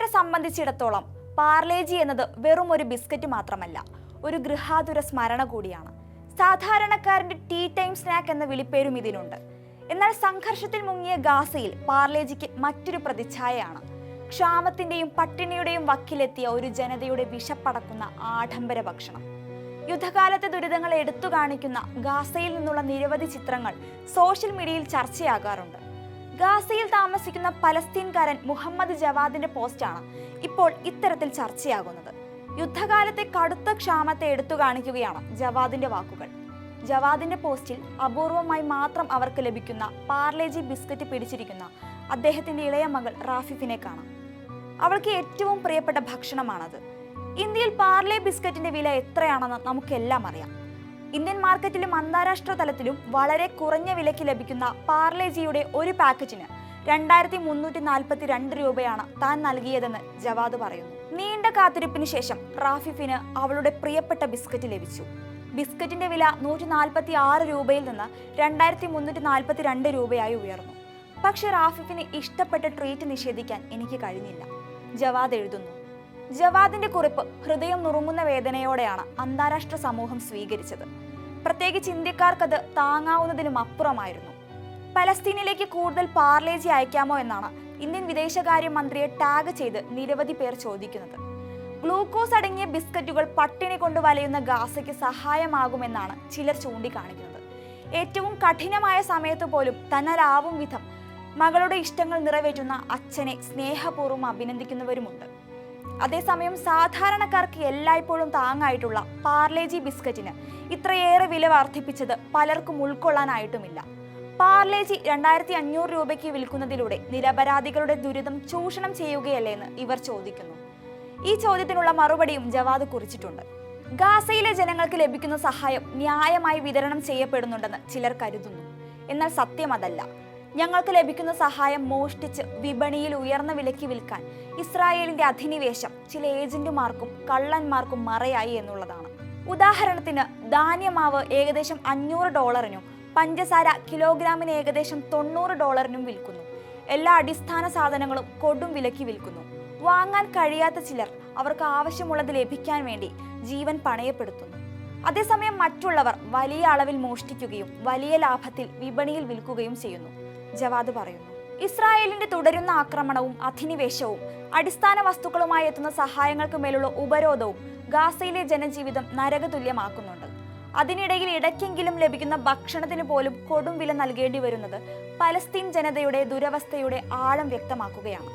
ഇന്ത്യക്കാരെ സംബന്ധിച്ചിടത്തോളം പാർലേജി എന്നത് വെറും ഒരു ബിസ്ക്കറ്റ് മാത്രമല്ല, ഒരു ഗൃഹാതുര സ്മരണ കൂടിയാണ്. സാധാരണക്കാരന്റെ ടീ ടൈം സ്നാക്ക് എന്ന വിളിപ്പേരും ഇതിനുണ്ട്. എന്നാൽ സംഘർഷത്തിൽ മുങ്ങിയ ഗാസയിൽ പാർലേജിക്ക് മറ്റൊരു പ്രതിച്ഛായയാണ്. ക്ഷാമത്തിന്റെയും പട്ടിണിയുടെയും വക്കിലെത്തിയ ഒരു ജനതയുടെ വിശപ്പടക്കുന്ന ആഡംബര ഭക്ഷണം. യുദ്ധകാലത്തെ ദുരിതങ്ങൾ എടുത്തു കാണിക്കുന്ന ഗാസയിൽ നിന്നുള്ള നിരവധി ചിത്രങ്ങൾ സോഷ്യൽ മീഡിയയിൽ ചർച്ചയാകാറുണ്ട്. ഗാസയിൽ താമസിക്കുന്ന പലസ്തീൻകാരൻ മുഹമ്മദ് ജവാദിന്റെ പോസ്റ്റാണ് ഇപ്പോൾ ഇത്തരത്തിൽ ചർച്ചയാകുന്നത്. യുദ്ധകാലത്തെ കടുത്ത ക്ഷാമത്തെ എടുത്തു കാണിക്കുകയാണ് ജവാദിന്റെ വാക്കുകൾ. ജവാദിന്റെ പോസ്റ്റിൽ അപൂർവമായി മാത്രം അവർക്ക് ലഭിക്കുന്ന പാർലേജി ബിസ്ക്കറ്റ് പിടിച്ചിരിക്കുന്ന അദ്ദേഹത്തിന്റെ ഇളയ മകൾ റാഫിഫിനെ കാണാം. അവൾക്ക് ഏറ്റവും പ്രിയപ്പെട്ട ഭക്ഷണമാണത്. ഇന്ത്യയിൽ പാർലെ ബിസ്ക്കറ്റിന്റെ വില എത്രയാണെന്ന് നമുക്കെല്ലാം അറിയാം. ഇന്ത്യൻ മാർക്കറ്റിലും അന്താരാഷ്ട്ര തലത്തിലും വളരെ കുറഞ്ഞ വിലയ്ക്ക് ലഭിക്കുന്ന പാർലേജിയുടെ ഒരു പാക്കറ്റിന് 2342 രൂപയാണ് താൻ നൽകിയതെന്ന് ജവാദ് പറയുന്നു. നീണ്ട കാത്തിരിപ്പിന് ശേഷം റാഫിഫിന് അവളുടെ പ്രിയപ്പെട്ട ബിസ്ക്കറ്റ് ലഭിച്ചു. ബിസ്ക്കറ്റിന്റെ വില 146 രൂപയിൽ നിന്ന് 2342 രൂപയായി ഉയർന്നു. പക്ഷെ റാഫിഫിന് ഇഷ്ടപ്പെട്ട ട്രീറ്റ് നിഷേധിക്കാൻ എനിക്ക് കഴിഞ്ഞില്ല, ജവാദ് എഴുതുന്നു. ജവാദിന്റെ കുറിപ്പ് ഹൃദയം നുറുങ്ങുന്ന വേദനയോടെയാണ് അന്താരാഷ്ട്ര സമൂഹം സ്വീകരിച്ചത്. പ്രത്യേകിച്ച് ഇന്ത്യക്കാർക്കത് താങ്ങാവുന്നതിനും അപ്പുറമായിരുന്നു. പലസ്തീനിലേക്ക് കൂടുതൽ പാർലേജി അയക്കാമോ എന്നാണ് ഇന്ത്യൻ വിദേശകാര്യ മന്ത്രിയെ ടാഗ് ചെയ്ത് നിരവധി പേർ ചോദിക്കുന്നത്. ഗ്ലൂക്കോസ് അടങ്ങിയ ബിസ്ക്കറ്റുകൾ പട്ടിണി കൊണ്ട് വലയുന്ന ഗാസയ്ക്ക് സഹായമാകുമെന്നാണ് ചിലർ ചൂണ്ടിക്കാണിക്കുന്നത്. ഏറ്റവും കഠിനമായ സമയത്ത് പോലും തന്നാലാവും വിധം മകളുടെ ഇഷ്ടങ്ങൾ നിറവേറ്റുന്ന അച്ഛനെ സ്നേഹപൂർവ്വം അഭിനന്ദിക്കുന്നവരുമുണ്ട്. അതേസമയം സാധാരണക്കാർക്ക് എല്ലായ്പ്പോഴും താങ്ങായിട്ടുള്ള പാർലേജി ബിസ്ക്കറ്റിന് ഇത്രയേറെ വില വർദ്ധിപ്പിച്ചത് പലർക്കും ഉൾക്കൊള്ളാനായിട്ടുമില്ല. പാർലേജി 2500 രൂപയ്ക്ക് വിൽക്കുന്നതിലൂടെ നിരപരാധികളുടെ ദുരിതം ചൂഷണം ചെയ്യുകയല്ലേന്ന് ഇവർ ചോദിക്കുന്നു. ഈ ചോദ്യത്തിനുള്ള മറുപടിയും ജവാദ് കുറിച്ചിട്ടുണ്ട്. ഗാസയിലെ ജനങ്ങൾക്ക് ലഭിക്കുന്ന സഹായം ന്യായമായി വിതരണം ചെയ്യപ്പെടുന്നുണ്ടെന്ന് ചിലർ കരുതുന്നു. എന്നാൽ സത്യം അതല്ല. ഞങ്ങൾക്ക് ലഭിക്കുന്ന സഹായം മോഷ്ടിച്ച് വിപണിയിൽ ഉയർന്ന വിലയ്ക്ക് വിൽക്കാൻ ഇസ്രായേലിന്റെ അധിനിവേശം ചില ഏജന്റുമാർക്കും കള്ളന്മാർക്കും മറയായി എന്നുള്ളതാണ്. ഉദാഹരണത്തിന് ധാന്യമാവ് ഏകദേശം $500, പഞ്ചസാര കിലോഗ്രാമിന് ഏകദേശം $90 വിൽക്കുന്നു. എല്ലാ അടിസ്ഥാന സാധനങ്ങളും കൊടും വിലയ്ക്ക് വിൽക്കുന്നു. വാങ്ങാൻ കഴിയാത്ത ചിലർ അവർക്ക് ആവശ്യമുള്ളത് ലഭിക്കാൻ വേണ്ടി ജീവൻ പണയപ്പെടുത്തുന്നു. അതേസമയം മറ്റുള്ളവർ വലിയ അളവിൽ മോഷ്ടിക്കുകയും വലിയ ലാഭത്തിൽ വിപണിയിൽ വിൽക്കുകയും ചെയ്യുന്നു, ജവാദ് പറയുന്നു. ഇസ്രായേലിന്റെ തുടരുന്ന ആക്രമണവും അധിനിവേശവും അടിസ്ഥാന വസ്തുക്കളുമായി എത്തുന്ന സഹായങ്ങൾക്ക് മേലുള്ള ഉപരോധവും ഗാസയിലെ ജനജീവിതം നരകതുല്യമാക്കുന്നുണ്ട്. അതിനിടയിൽ ഇടയ്ക്കെങ്കിലും ലഭിക്കുന്ന ഭക്ഷണത്തിന് പോലും കൊടും വില നൽകേണ്ടി വരുന്നത് പലസ്തീൻ ജനതയുടെ ദുരവസ്ഥയുടെ ആഴം വ്യക്തമാക്കുകയാണ്.